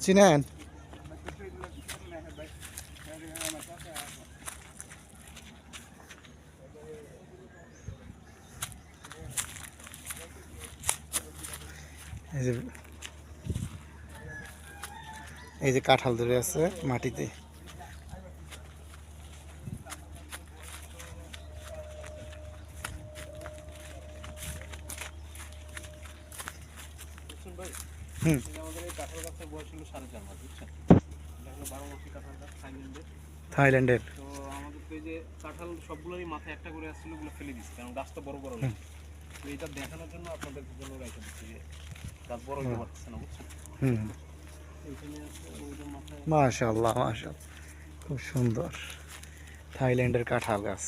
চিনেন? এই যে কাঁঠাল ধরে আছে মাটিতে। থাইল্যান্ডের। তো আমাদের তো এই যে কাঁঠাল সবগুলোরই মাথায় একটা করে আসছিল, ওগুলো ফেলে দিচ্ছি কারণ গাছটা বড় বড় লাগে। তো এটা দেখানোর জন্য আপনাদের জন্য রেখে দিচ্ছি যে গাছ বড় হতে পারতেছে না, বুঝছেন? মাশাআল্লাহ মাশাআল্লাহ, খুব সুন্দর থাইল্যান্ডের কাঁঠাল গাছ।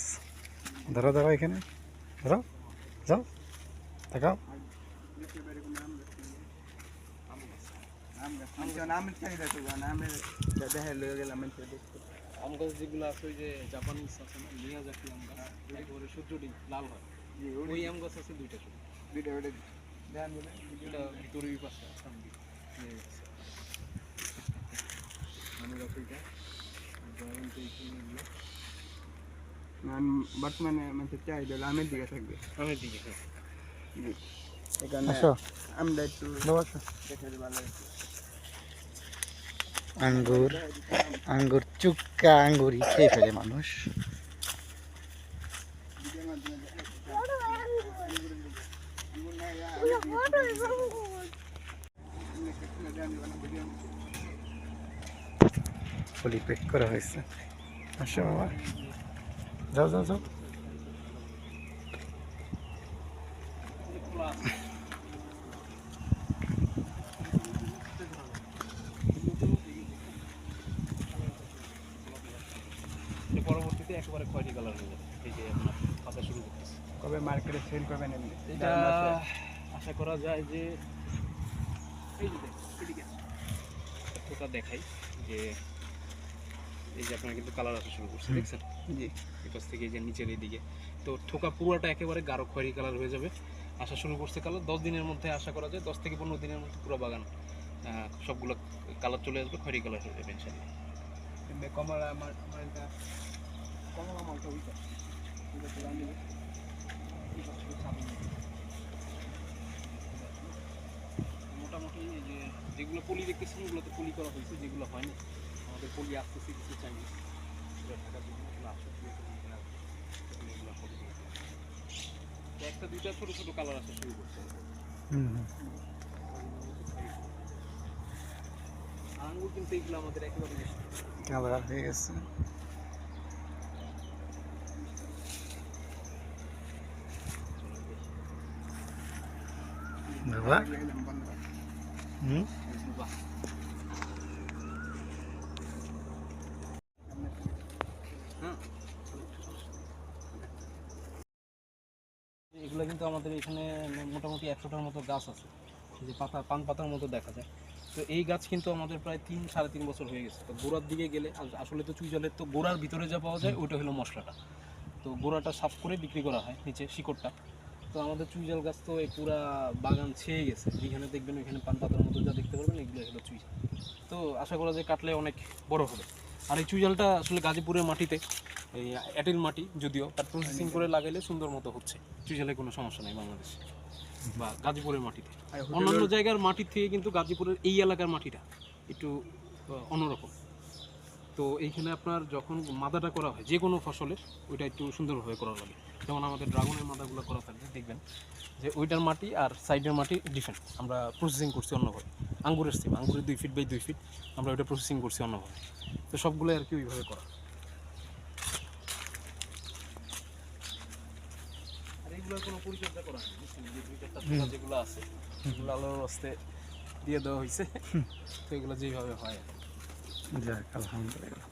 ধরো ধরো, এখানে ধরো, যাও দেখাও। আম গাছ যেগুলো আছে ওই যে জাপানিজ আছে না, মিয়াজাকি আম গাছ, একেবারে সূর্যটি লাল হয়, ওই আম গাছ আছে দুইটা শুধু। এটা ভিতরে পাশে সামনে আম গাছ ওইটা বর্তমানে মানে চাহিদা হলো আমের দিকে থাকবে, আমের দিকে। হ্যাঁ, এখানে আমরা একটু দেখে ভালো আঙ্গুর, আঙ্গুর চুক্কা আঙ্গুরই খেয়ে ফেলে মানুষ। পলি প্যাক করা হয়েছে। আসো বাবা, যাও যাও যাও। পরবর্তীতে একেবারে খয়েরি কালার হয়ে যাবে। এই যে আপনার পাতা শুরু করতেছে। কবে মার্কেটে সেল করবেন এমনি? এটা আশা করা যায় যে এই যে দেখাই যে এই যে আপনার কিন্তু কালার আসা শুরু করছে, দেখছেন? জি, এপাশ থেকে এই যে নিচের এই দিকে তো থোকা পুরোটা একেবারে গাঢ় খয়েরি কালার হয়ে যাবে। আসা শুরু করছে কালার 10 দিনের মধ্যে, আশা করা যায় 10 থেকে 15 দিনের মধ্যে পুরো বাগান সবগুলো কালার চলে আসবে, খয়েরি কালার হয়ে যাবে ইনশাআল্লাহ। কমলা আমার এটা কমলা মালটা ওইটা মোটামুটি এই যে যেগুলো পলি দেখতেছেন ওগুলো তো পলি করা হয়েছে, যেগুলো হয়নি আমাদের পলি আসতেছে কিছু চাইনিজ ঢাকার জন্য একটা দুইটা ছোট ছোট কালার আসা শুরু করছে। আঙ্গুর কিন্তু এগুলো আমাদের একেবারে কালার হয়ে গেছে। বাবা এগুলো কিন্তু আমাদের এখানে মোটামুটি 100টার মতো গাছ আছে, যে পাতা পান পাতার মতো দেখা যায়। তো এই গাছ কিন্তু আমাদের প্রায় 3-3.5 বছর হয়ে গেছে। তো গোড়ার দিকে গেলে আসলে তো চুই জলের তো গোড়ার ভিতরে যা পাওয়া যায় ওইটা হলো মশলাটা। তো গোড়াটা সাফ করে বিক্রি করা হয়, নিচে শিকড়টা। তো আমাদের চুই জল গাছ তো এই পুরা বাগান ছেয়ে গেছে, যেখানে দেখবেন ওইখানে পান পাতার মতো যা দেখতে পারবেন এগুলো হলো চুই জাল। তো আশা করা যায় কাটলে অনেক বড় হবে। আর এই চুই জালটা আসলে গাজীপুরের মাটিতে, এই এঁটেল মাটি যদিও, তার প্রসেসিং করে লাগাইলে সুন্দর মতো হচ্ছে। চুই জালে কোনো সমস্যা নেই বাংলাদেশে বা গাজীপুরের মাটিতে। অন্যান্য জায়গার মাটির থেকে কিন্তু গাজীপুরের এই এলাকার মাটিটা একটু অন্যরকম। তো এইখানে আপনার যখন মাদাটা করা হয় যে কোনো ফসলের, ওইটা একটু সুন্দরভাবে করা লাগে। যেমন আমাদের ড্রাগনের মাদাগুলো করা থাকবে, দেখবেন যে ওইটার মাটি আর সাইডের মাটি ডিফারেন্ট। আমরা প্রসেসিং করছি অন্যভাবে। আঙ্গুরের সিম, আঙ্গুরের 2 ফিট বাই 2 ফিট আমরা ওইটা প্রসেসিং করছি অন্যভাবে। তো সবগুলো আর কি ওইভাবে করা। আর এইগুলোর কোনো পরিচর্যা করা হয় যে 2-4টা পোকা যেগুলো আছে সেগুলো আলোর রাস্তে দিয়ে দেওয়া হয়েছে। তো এগুলো যেইভাবে হয় যাক আলহামদুলিল্লাহ।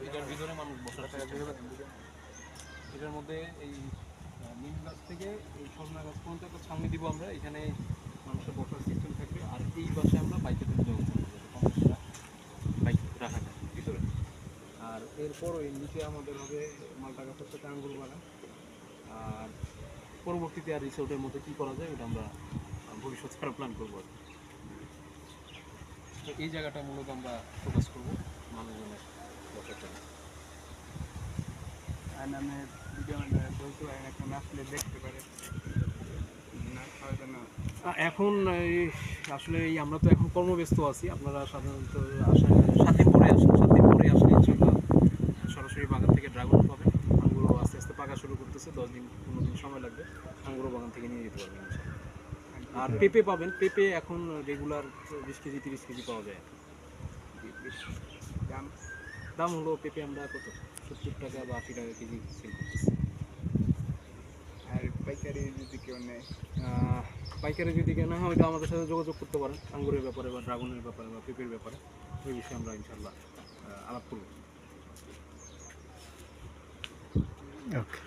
এটার ভিতরে মানুষ বসার থাকে। এটার মধ্যে এই নিম গাছ থেকে এই সজনা গাছ পর্যন্ত একটা ছাউনি দিব আমরা, এখানে মানুষের বসার সিস্টেম থাকবে। আর এই পাশে আমরা বাইকের ব্যবস্থা করবো, বাইক রাখা যায় ভিতরে। আর এরপর ওই নিচে আমাদের হবে মালটা গাছের সাথে আঙ্গুর বাগান। আর পরবর্তীতে আর রিসোর্টের মধ্যে কী করা যায় ওটা আমরা ভবিষ্যতে আরও প্ল্যান করবো আর কি। তো এই জায়গাটা মূলত আমরা ফোকাস করবো মানুষজনের বসার জন্য। আর আমি ভিডিও বলতে পারেন এখন আসলে দেখতে পারে না হয়তো না। এখন আসলে আমরা তো এখন কর্মব্যস্ত আছি, আপনারা সাধারণত আসার 7 দিন পরে আসেন, 7 দিন পরে আসলে ইনশাল্লাহ সরাসরি বাগান থেকে ড্রাগন পাবেন। আঙ্গুরও আস্তে আস্তে পাকা শুরু করতেছে, 10 দিন 15 দিন সময় লাগবে, আঙ্গুরও বাগান থেকে নিয়ে যেতে পারবেন ইনশাল্লাহ। আর পেঁপে পাবেন, পেঁপে এখন রেগুলার 20 কেজি 30 কেজি পাওয়া যায়। দাম দাম হলো পেঁপে আমরা কত 70 টাকা বা 80 টাকা কেজি সেল করতেছি। আর পাইকারি যদি কেউ নেয় পাইকারি যদি কেনা হয় ওইটা আমাদের সাথে যোগাযোগ করতে পারেন, আঙ্গুরের ব্যাপারে বা ড্রাগনের ব্যাপারে বা পেঁপের ব্যাপারে, ওই বিষয়ে আমরা ইনশাল্লাহ আলাপ করব। ওকে।